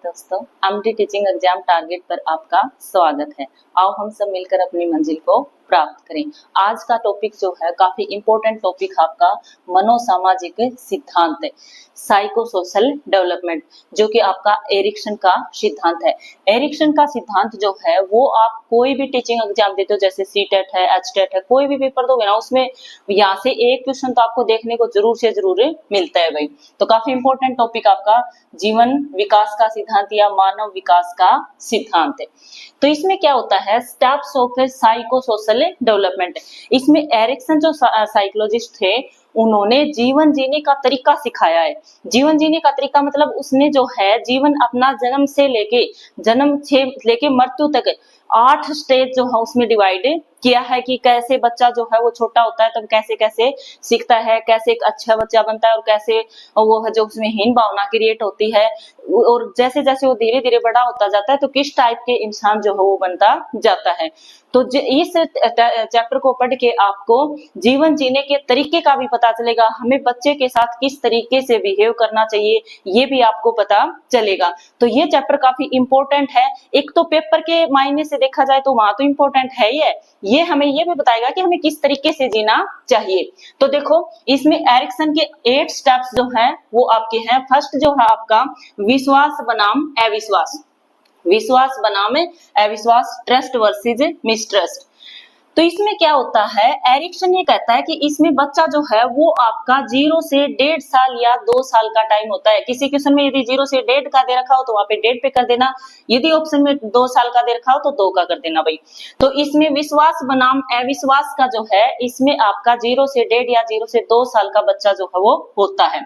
दोस्तों, MD teaching exam target पर आपका स्वागत है। आओ हम सब मिलकर अपनी मंजिल को प्राप्त करें। आज का टॉपिक जो है काफी इंपॉर्टेंट टॉपिक आपका मनोसामाजिक सिद्धांत है, साइको सोशल डेवलपमेंट, जो कि आपका एरिक्सन का सिद्धांत है। एरिक्सन का सिद्धांत जो है वो आप कोई भी टीचिंग एग्जाम देते हो, जैसे सीटेट है, एचटेट है, कोई भी पेपर दोगे ना, उसमें यहाँ से एक क्वेश्चन तो आपको देखने को जरूर से जरूर मिलता है भाई। तो काफी इंपॉर्टेंट टॉपिक आपका जीवन विकास का सिद्धांत या मानव विकास का सिद्धांत है। तो इसमें क्या होता है, steps of psycho social development. इसमें एरिक्सन जो साइकोलॉजिस्ट थे, उन्होंने जीवन जीने का तरीका सिखाया है। जीवन जीने का तरीका मतलब उसने जो है जीवन अपना जन्म से लेके मृत्यु तक 8 स्टेज जो है उसमें डिवाइड किया है कि कैसे बच्चा जो है वो छोटा होता है तब कैसे कैसे सीखता है, कैसे एक अच्छा बच्चा बनता है और कैसे वो है जो उसमें हीन भावना क्रिएट होती है, और जैसे जैसे वो धीरे धीरे बड़ा होता जाता है तो किस टाइप के इंसान जो है वो बनता जाता है। तो इस चैप्टर को पढ़ के आपको जीवन जीने के तरीके का भी पता चलेगा, हमें बच्चे के साथ किस तरीके से बिहेव करना चाहिए ये भी आपको पता चलेगा। तो ये चैप्टर काफी इंपॉर्टेंट है। एक तो पेपर के मायने से देखा जाए तो वहां तो इंपॉर्टेंट है ही है, ये हमें ये भी बताएगा कि हमें किस तरीके से जीना चाहिए। तो देखो इसमें एरिक्सन के 8 स्टेप्स जो हैं वो आपके हैं। फर्स्ट जो है आपका विश्वास बनाम अविश्वास, विश्वास बनाम अविश्वास, ट्रस्ट वर्सेस मिसट्रस्ट। तो इसमें क्या होता है, एरिक्सन ये कहता है कि इसमें बच्चा जो है वो आपका 0 से 1.5 साल या 2 साल का टाइम होता है। किसी क्वेश्चन में यदि 0 से 1.5 का दे रखा हो तो वहां पे 1.5 पे कर देना, यदि ऑप्शन में 2 साल का दे रखा हो तो 2 का कर देना भाई। तो इसमें विश्वास बनाम अविश्वास का जो है, इसमें आपका 0 से 1.5 या 0 से 2 साल का बच्चा जो है वो होता है।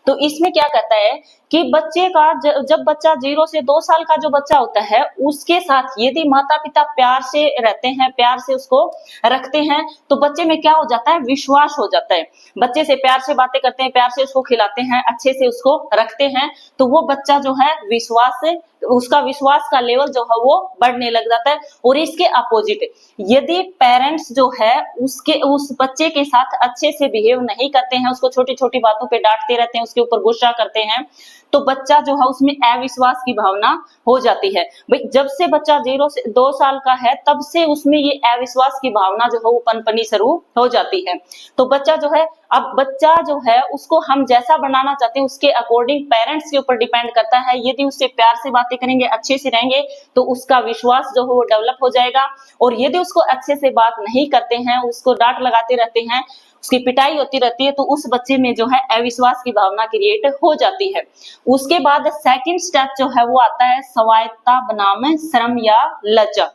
तो इसमें क्या कहता है कि बच्चे का जब बच्चा 0 से 2 साल का जो बच्चा होता है उसके साथ यदि माता पिता प्यार से रहते हैं, प्यार से उसको रखते हैं, तो बच्चे में क्या हो जाता है, विश्वास हो जाता है। बच्चे से प्यार से बातें करते हैं, प्यार से उसको खिलाते हैं, अच्छे से उसको रखते हैं, तो वो बच्चा जो है विश्वास से उसका विश्वास का लेवल जो है वो बढ़ने लग जाता है। और इसके अपोजिट यदि पेरेंट्स जो है उस बच्चे के साथ अच्छे से बिहेव नहीं करते हैं, उसको छोटी छोटी बातों पे डांटते रहते हैं, उसके ऊपर गुस्सा करते हैं, तो बच्चा जो है उसमें अविश्वास की भावना हो जाती है। भाई जब से बच्चा 0 से 2 साल का है तब से उसमें ये अविश्वास की भावना जो है वो पनपनी शुरू हो जाती है। तो बच्चा जो है, अब बच्चा जो है उसको हम जैसा बनाना चाहते हैं उसके अकॉर्डिंग पेरेंट्स के ऊपर डिपेंड करता है। यदि उससे प्यार से बातें करेंगे, अच्छे से रहेंगे, तो उसका विश्वास जो है वो डेवलप हो जाएगा। और यदि उसको अच्छे से बात नहीं करते हैं, उसको डांट लगाते रहते हैं, उसकी पिटाई होती रहती है, तो उस बच्चे में जो है अविश्वास की भावना क्रिएट हो जाती है। उसके बाद सेकंड स्टेप जो है वो आता है स्वायत्ता बनाम शर्म या लज्जा।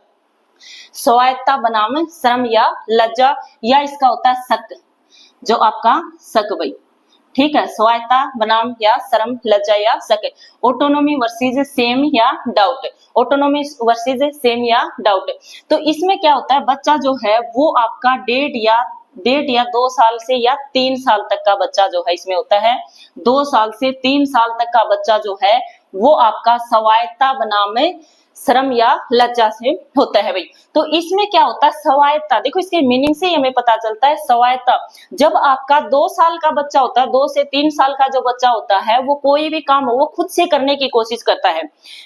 स्वायत्ता बनाम शर्म या लज्जा, या इसका होता है शक, जो आपका शक भाई, ठीक है, स्वायत्ता बनाम या शर्म, लज्जा या शक। ऑटोनॉमी वर्सेस सेम या डाउट, ऑटोनॉमी वर्सेस सेम या डाउट। तो इसमें क्या होता है, बच्चा जो है वो आपका 1.5 या 2 साल से या 3 साल तक का बच्चा जो है इसमें होता है, 2 साल से 3 साल तक का बच्चा जो है वो आपका स्वायत्ता बनाम शर्म या लज्जा से होता है भाई। तो इसमें क्या होता है, स्वायत्ता, देखो इसके मीनिंग से हमें पता चलता है। स्वायत्ता, जब आपका 2 साल का बच्चा होता है, 2 से 3 साल का जो बच्चा होता है, वो कोई भी काम वो खुद से करने की कोशिश करता है।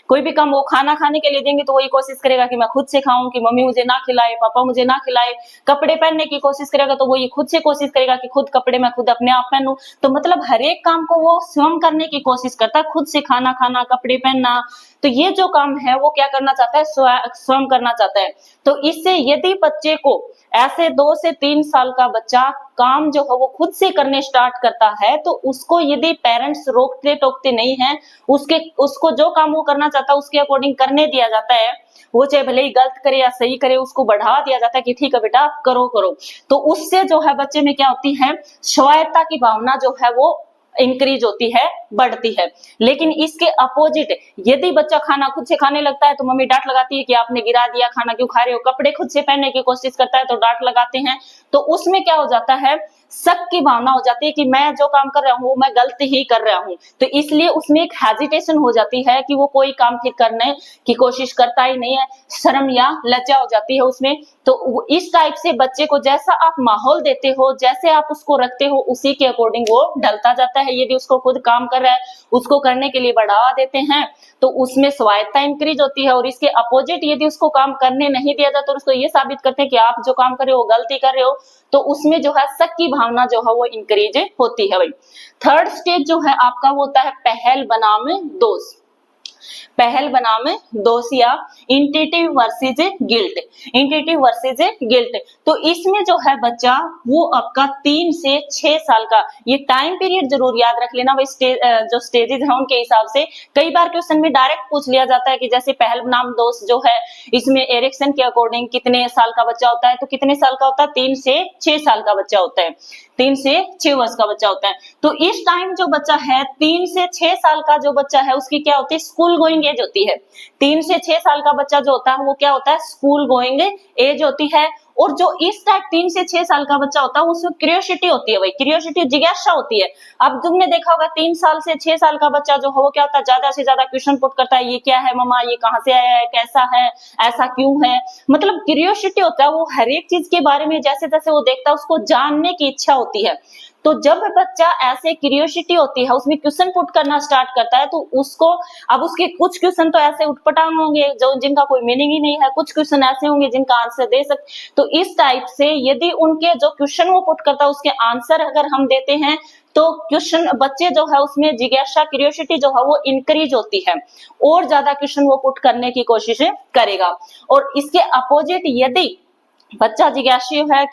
कोई भी काम, वो खाना खाने के लिए देंगे तो वही कोशिश करेगा कि मैं खुद से खाऊं, कि मम्मी मुझे ना खिलाए, पापा मुझे ना खिलाए। कपड़े पहनने की कोशिश करेगा तो वो ये खुद से कोशिश करेगा कि खुद कपड़े मैं खुद अपने आप पहनूं। तो मतलब हर एक काम को वो स्वयं करने की कोशिश करता है, खुद से खाना खाना, कपड़े पहनना। तो ये जो काम है वो क्या करना चाहता है, स्वयं करना चाहता है। तो इससे यदि बच्चे को ऐसे 2 से 3 साल का बच्चा काम जो है वो खुद से करने स्टार्ट करता है, तो उसको यदि पेरेंट्स रोकते टोकते नहीं है, उसको जो काम वो करना चाहता है उसके अकॉर्डिंग करने दिया जाता है, वो चाहे भले ही गलत करे या सही करे, उसको बढ़ावा दिया जाता है कि ठीक है बेटा करो करो। तो उससे जो है बच्चे में क्या होती है, स्वायत्ता की भावना जो है वो इंक्रीज होती है, बढ़ती है। लेकिन इसके अपोजिट यदि बच्चा खाना खुद से खाने लगता है तो मम्मी डांट लगाती है कि आपने गिरा दिया, खाना क्यों खा रहे हो। कपड़े खुद से पहनने की कोशिश करता है तो डांट लगाते हैं। तो उसमें क्या हो जाता है, शक की भावना हो जाती है कि मैं जो काम कर रहा हूँ मैं गलत ही कर रहा हूँ। तो इसलिए उसमें एक हेजिटेशन हो जाती है कि वो कोई काम फिर करने की कोशिश करता ही नहीं है, शर्म या लज्जा हो जाती है उसमें। तो इस टाइप से बच्चे को जैसा आप माहौल देते हो, जैसे आप उसको रखते हो, उसी के अकॉर्डिंग वो ढलता जाता है। यदि उसको खुद काम कर रहा है, उसको करने के लिए बढ़ावा देते हैं तो उसमें स्वायत्ता इंक्रीज होती है, और इसके अपोजिट यदि उसको काम करने नहीं दिया जाता तो उसको ये साबित करते हैं कि आप जो काम कर रहे हो गलती कर रहे हो, तो उसमें जो है शक की भावना जो है वो इंक्रीज होती है भाई। थर्ड स्टेज जो है आपका वो होता है पहल बनाम दोष। पहल बनाम दोष या initiative versus guilt. Initiative versus guilt, तो इसमें जो है बच्चा वो आपका 3 से 6 साल का, ये टाइम पीरियड जरूर याद रख लेना भाई, जो स्टेजेस हैं उनके हिसाब से। कई बार क्वेश्चन में डायरेक्ट पूछ लिया जाता है कि जैसे पहल बनाम दोष जो है, इसमें एरिक्सन के अकॉर्डिंग कितने साल का बच्चा होता है, तो कितने साल का होता है, 3 से 6 साल का बच्चा होता है, 3 से 6 वर्ष का बच्चा होता है। तो इस टाइम जो बच्चा है 3 से 6 साल का जो बच्चा है उसकी क्या होती है, स्कूल गोइंग एज होती है। 3 से 6 साल का बच्चा जो होता है वो क्या होता है, स्कूल गोइंग एज होती है। और जो इस टाइप 3 से 6 साल का बच्चा होता है उसमें क्यूरियोसिटी होती है भाई, क्यूरियोसिटी जिज्ञासा होती है। अब तुमने देखा होगा 3 साल से 6 साल का बच्चा जो है वो क्या होता है, ज्यादा से ज्यादा क्वेश्चन पुट करता है, ये क्या है मम्मा, ये कहाँ से आया है, कैसा है, ऐसा क्यों है, मतलब क्यूरियोसिटी होता है। वो हर एक चीज के बारे में जैसे जैसे वो देखता है उसको जानने की इच्छा होती है। तो जब बच्चा ऐसे क्यूरियोसिटी होती है उसमें क्वेश्चन पुट करना स्टार्ट करता है तो उसको, अब उसके कुछ क्वेश्चन तो ऐसे उठपटांग होंगे जो जिनका कोई मीनिंग ही नहीं है, कुछ क्वेश्चन ऐसे होंगे जिनका आंसर दे सकते। तो इस टाइप से यदि उनके जो क्वेश्चन वो पुट करता है उसके आंसर अगर हम देते हैं तो क्वेश्चन बच्चे जो है उसमें जिज्ञासा क्यूरियोसिटी जो है वो इंक्रीज होती है, और ज्यादा क्वेश्चन वो पुट करने की कोशिश करेगा। और इसके अपोजिट यदि बच्चा जिज्ञासु है,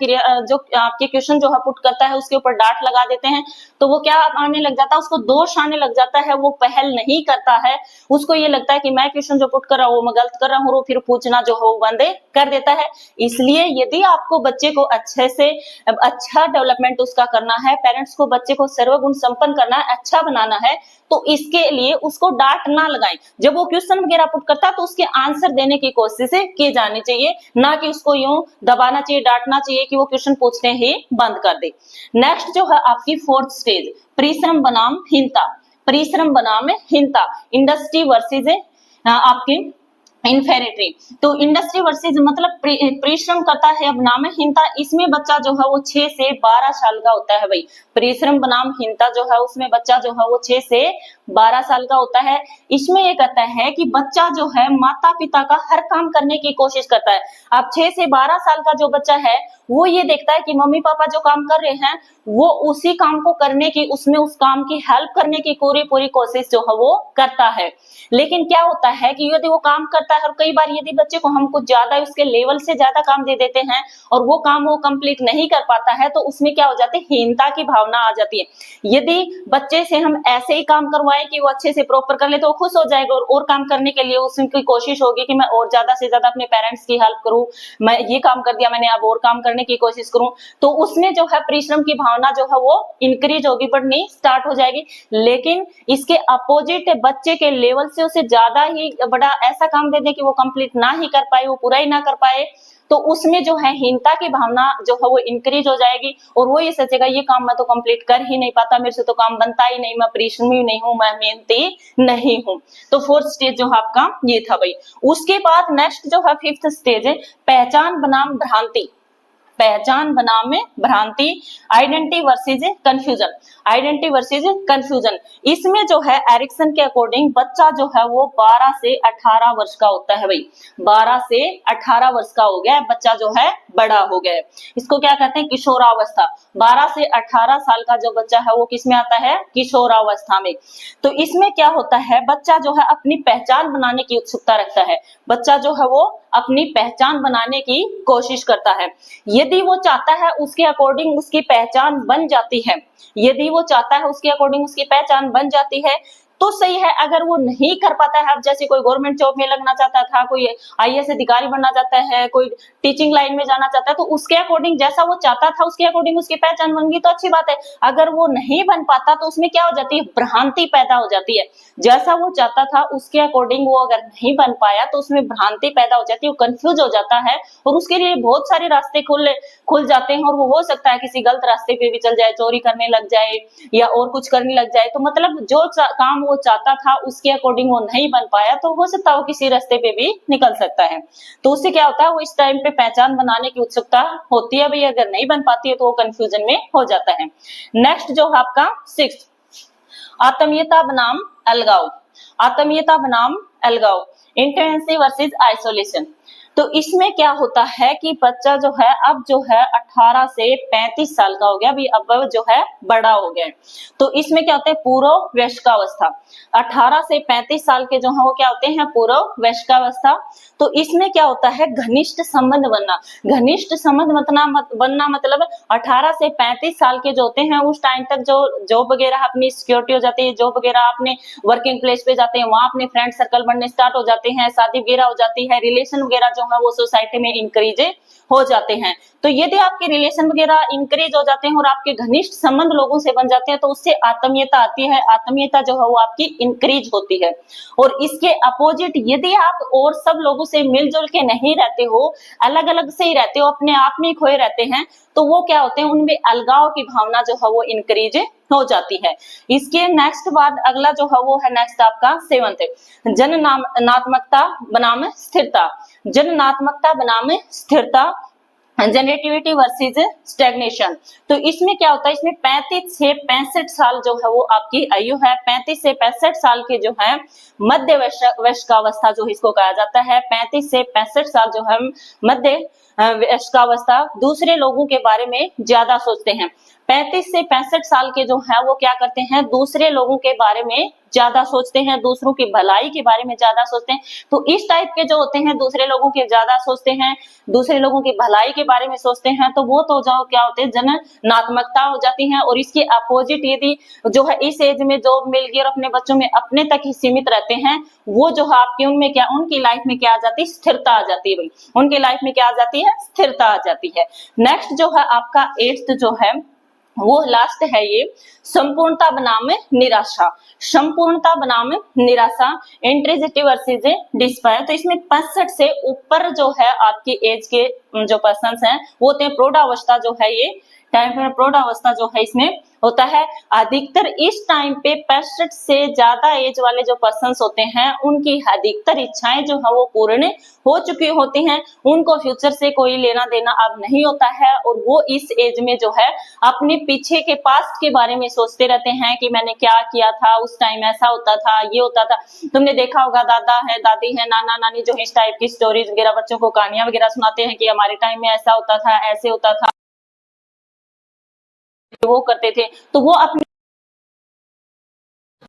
जो आपके क्वेश्चन जो है पुट करता है उसके ऊपर डांट लगा देते हैं तो वो क्या आने लग जाता है, उसको दोष आने लग जाता है, वो पहल नहीं करता है, उसको ये लगता है कि मैं क्वेश्चन जो पुट कर रहा हूँ वो मैं गलत कर रहा हूँ, वो फिर पूछना जो है वो बंद कर देता है। इसलिए यदि आपको बच्चे को अच्छे से अच्छा डेवलपमेंट उसका करना है, पेरेंट्स को बच्चे को सर्वगुण संपन्न करना है, अच्छा बनाना है, तो इसके लिए उसको डांट ना लगाएं। जब वो क्वेश्चन वगैरह पुट करता है तो उसके आंसर देने की कोशिश की जानी चाहिए, ना कि उसको यूं दबाना चाहिए, डांटना चाहिए कि वो क्वेश्चन पूछने ही बंद कर दे। नेक्स्ट जो है आपकी फोर्थ स्टेज परिश्रम बनाम हीनता। परिश्रम बनाम हीनता, इंडस्ट्री वर्सेज आपकी इन्फेरिटरी। तो इंडस्ट्री वर्सेज मतलब परिश्रम करता है बनाम हीनता, इसमें बच्चा जो है वो 6 से 12 साल का होता है भाई। परिश्रम बनाम हीनता जो है उसमें बच्चा जो है वो 6 से 12 साल का होता है। इसमें ये कहता है कि बच्चा जो है माता पिता का हर काम करने की कोशिश करता है। अब 6 से 12 साल का जो बच्चा है वो ये देखता है कि मम्मी पापा जो काम कर रहे हैं वो उसी काम को करने की, उसमें उस काम की हेल्प करने की पूरी कोशिश जो है वो करता है। लेकिन क्या होता है कि यदि वो काम करता है और कई बार यदि बच्चे को हम कुछ ज्यादा उसके लेवल से ज्यादा काम दे देते हैं और वो काम वो कंप्लीट नहीं कर पाता है तो उसमें क्या हो जाती है, हीनता की भावना आ जाती है। यदि बच्चे से हम ऐसे ही काम करवाएं कि वो अच्छे से प्रॉपर कर ले तो वो खुश हो जाएगा और काम करने के लिए उसकी कोशिश होगी कि मैं और ज्यादा से ज्यादा अपने पेरेंट्स की हेल्प करूं, मैं ये काम कर दिया मैंने अब और काम करने की कोशिश करूं, तो उसमें जो है परिश्रम की भावना जो है वो इंक्रीज होगी, बढ़नी स्टार्ट हो जाएगी। लेकिन इसके अपोजिट बच्चे के लेवल से उसे ज्यादा ही बड़ा ऐसा काम दे दे कि वो कंप्लीट ना ही कर पाए, वो पूरा ही ना कर पाए, तो उसमें जो है हीनता की भावना जो है वो इंक्रीज हो जाएगी और वो ये सोचेगा ये काम मैं तो कंप्लीट कर ही नहीं पाता, मेरे से तो काम बनता ही नहीं, मैं परिश्रमी नहीं हूँ, मैं मेहनती नहीं हूँ। तो फोर्थ स्टेज जो है आपका ये था भाई। उसके बाद नेक्स्ट जो है फिफ्थ स्टेज है पहचान बनाम भ्रांति। पहचान बनाम भ्रांति, identity versus confusion. Identity versus confusion, इसमें जो है एरिक्सन के अकॉर्डिंग बच्चा जो है वो 12 से 18 वर्ष का होता है भाई। 12 से 18 वर्ष का हो गया बच्चा, जो है बड़ा हो गया। इसको क्या कहते हैं, किशोरावस्था। 12 से 18 साल का जो बच्चा है वो किसमें आता है, किशोरावस्था में। तो इसमें क्या होता है, बच्चा जो है अपनी पहचान बनाने की उत्सुकता रखता है। बच्चा जो है वो अपनी पहचान बनाने की कोशिश करता है। यदि वो चाहता है उसके अकॉर्डिंग उसकी पहचान बन जाती है, यदि वो चाहता है उसके अकॉर्डिंग उसकी पहचान बन जाती है, तो सही है। अगर वो नहीं कर पाता है, अब जैसे कोई गवर्नमेंट जॉब में लगना चाहता था, कोई आईएएस अधिकारी बनना चाहता है, कोई टीचिंग लाइन में जाना चाहता है, तो उसके अकॉर्डिंग जैसा वो चाहता था उसके अकॉर्डिंग उसकी पहचान बन गई तो अच्छी बात है। अगर वो नहीं बन पाता तो उसमें क्या हो जाती है, भ्रांति पैदा हो जाती है। जैसा वो चाहता था उसके अकॉर्डिंग वो अगर नहीं बन पाया तो उसमें भ्रांति पैदा हो जाती है, वो कंफ्यूज हो जाता है और उसके लिए बहुत सारे रास्ते खुल जाते हैं और वो हो सकता है किसी गलत रास्ते पे भी चल जाए, चोरी करने लग जाए या और कुछ करने लग जाए। तो मतलब जो काम वो चाहता था उसके अकॉर्डिंग वो नहीं बन पाया तो हो सकता है वो किसी रास्ते पे भी निकल सकता है। तो उससे क्या होता है, वो इस टाइम पे पहचान बनाने की उत्सुकता होती है, भाई अगर नहीं बन पाती है तो वो कंफ्यूजन में हो जाता है। नेक्स्ट जो है आपका 6, आत्मीयता बनाम अलगाव। आत्मीयता बनाम अलगाव, इंटेंसिव वर्सेस आइसोलेशन। तो इसमें क्या होता है कि बच्चा जो है अब जो है 18 से 35 साल का हो गया, अभी अब जो है बड़ा हो गया है। तो इसमें क्या होता है, पूर्व वयस्कावस्था। 18 से 35 साल के जो है वो क्या होते हैं, पूर्व वयस्कावस्था। तो इसमें क्या होता है, घनिष्ठ संबंध बनना। घनिष्ठ संबंध बनना मतलब 18 से 35 साल के जो होते हैं उस टाइम तक जो जॉब वगैरह अपनी सिक्योरिटी हो जाती है, जॉब वगैरह अपने वर्किंग प्लेस पे जाते हैं, वहां अपने फ्रेंड सर्कल बनने स्टार्ट हो जाते हैं, शादी वगैरह हो जाती है, रिलेशन वगैरह जो है वो सोसाइटी में इंक्रीज हो जाते हैं। तो यदि आपके रिलेशन वगैरह इंक्रीज हो जाते हैं और आपके घनिष्ठ संबंध लोगों से बन जाते हैं तो उससे आत्मीयता आती है। आत्मीयता जो है वो आपकी इंक्रीज होती है। और इसके अपोजिट यदि आप और सब लोगों से मिलजुल के नहीं रहते हो, अलग अलग से ही रहते हो, अपने आप में खोए रहते हैं, तो वो क्या होते हैं, उनमें अलगाव की भावना जो है वो इंक्रीज हो जाती है। इसके नेक्स्ट बाद अगला जो है वो है नेक्स्ट आपका 7th, जननात्मकता बनाम स्थिरता। जननात्मकता बनाम स्थिरता, जनरेटिविटी वर्सेस स्टैग्नेशन। तो इसमें क्या होता है, इसमें 35 से 65 साल जो है वो आपकी आयु है। 35 से 65 साल के जो है मध्य वयस्कावस्था जो इसको कहा जाता है। 35 से 65 साल जो है मध्य वयस्कावस्था, दूसरे लोगों के बारे में ज्यादा सोचते हैं। 35 से 65 साल के जो है वो क्या करते हैं, दूसरे लोगों के बारे में ज्यादा सोचते हैं, दूसरों की भलाई के बारे में ज्यादा सोचते हैं। तो इस टाइप के जो होते हैं, दूसरे लोगों के ज्यादा सोचते हैं, दूसरे लोगों की भलाई के बारे में सोचते हैं, तो वो तो जो क्या होते हैं, जननात्मकता हो जाती है। और इसके अपोजिट यदि जो है इस एज में जॉब मिल गई और अपने बच्चों में अपने तक ही सीमित रहते हैं, वो जो है आपकी उनमें क्या, उनकी लाइफ में क्या आ जाती है, स्थिरता आ जाती है। भाई उनकी लाइफ में क्या आ जाती है, स्थिरता आ जाती है। नेक्स्ट जो है आपका 8th जो है वो लास्ट है, ये संपूर्णता बनाम निराशा। संपूर्णता बनाम निराशा, इंट्रिसिटी वर्सेस डिस्पायर। तो इसमें 65 से ऊपर जो है आपकी एज के जो पर्सन्स हैं वो होते हैं, प्रौढ़ावस्था जो है ये टाइम पर, प्रौढ़ावस्था जो है इसमें होता है। अधिकतर इस टाइम पे 65 से ज्यादा एज वाले जो पर्सन्स होते हैं उनकी अधिकतर इच्छाएं जो है वो पूर्ण हो चुकी होती हैं। उनको फ्यूचर से कोई लेना देना अब नहीं होता है और वो इस एज में जो है अपने पीछे के पास्ट के बारे में सोचते रहते हैं कि मैंने क्या किया था, उस टाइम ऐसा होता था, ये होता था। तुमने देखा होगा दादा है, दादी है, नाना नानी जो इस टाइप की स्टोरीज वगैरह बच्चों को कहानियां वगैरह सुनाते हैं कि हमारे टाइम में ऐसा होता था, ऐसे होता था, वो करते थे। तो वो अपने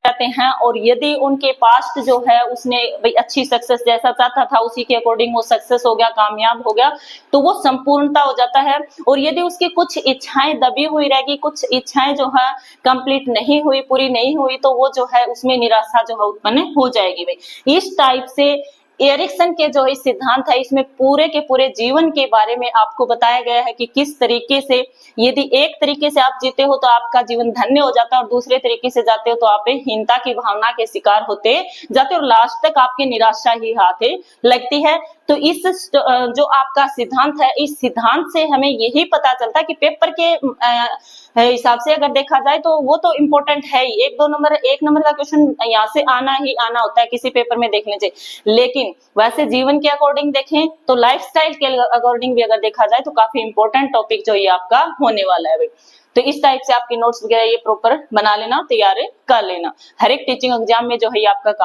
जाते हैं और यदि उनके पास्ट जो है उसने भाई अच्छी सक्सेस जैसा चाहता था उसी के अकॉर्डिंग वो सक्सेस हो गया, कामयाब हो गया, तो वो संपूर्णता हो जाता है। और यदि उसकी कुछ इच्छाएं दबी हुई रहेगी, कुछ इच्छाएं जो है कंप्लीट नहीं हुई, पूरी नहीं हुई, तो वो जो है उसमें निराशा जो है उत्पन्न हो जाएगी। भाई इस टाइप से एरिक्सन के जो इस सिद्धांत है इसमें पूरे के पूरे जीवन के बारे में आपको बताया गया है कि किस तरीके से यदि एक तरीके से आप जीते हो तो आपका जीवन धन्य हो जाता है और दूसरे तरीके से जाते हो तो आप हीनता की भावना के शिकार होते जाते हो और लास्ट तक आपकी निराशा ही हाथ लगती है। तो इस जो आपका सिद्धांत है, इस सिद्धांत से हमें यही पता चलता है कि पेपर के हिसाब से अगर देखा जाए तो वो तो इम्पोर्टेंट है ही, एक नंबर का क्वेश्चन यहाँ से आना ही आना होता है किसी पेपर में देखने से। लेकिन वैसे जीवन के अकॉर्डिंग देखें तो लाइफस्टाइल के अकॉर्डिंग भी अगर देखा जाए तो काफी इंपॉर्टेंट टॉपिक जो ये आपका होने वाला है। तो इस टाइप से आपकी नोट्स वगैरह ये प्रॉपर बना लेना, तैयार कर लेना। हर एक टीचिंग एग्जाम में जो है आपका काम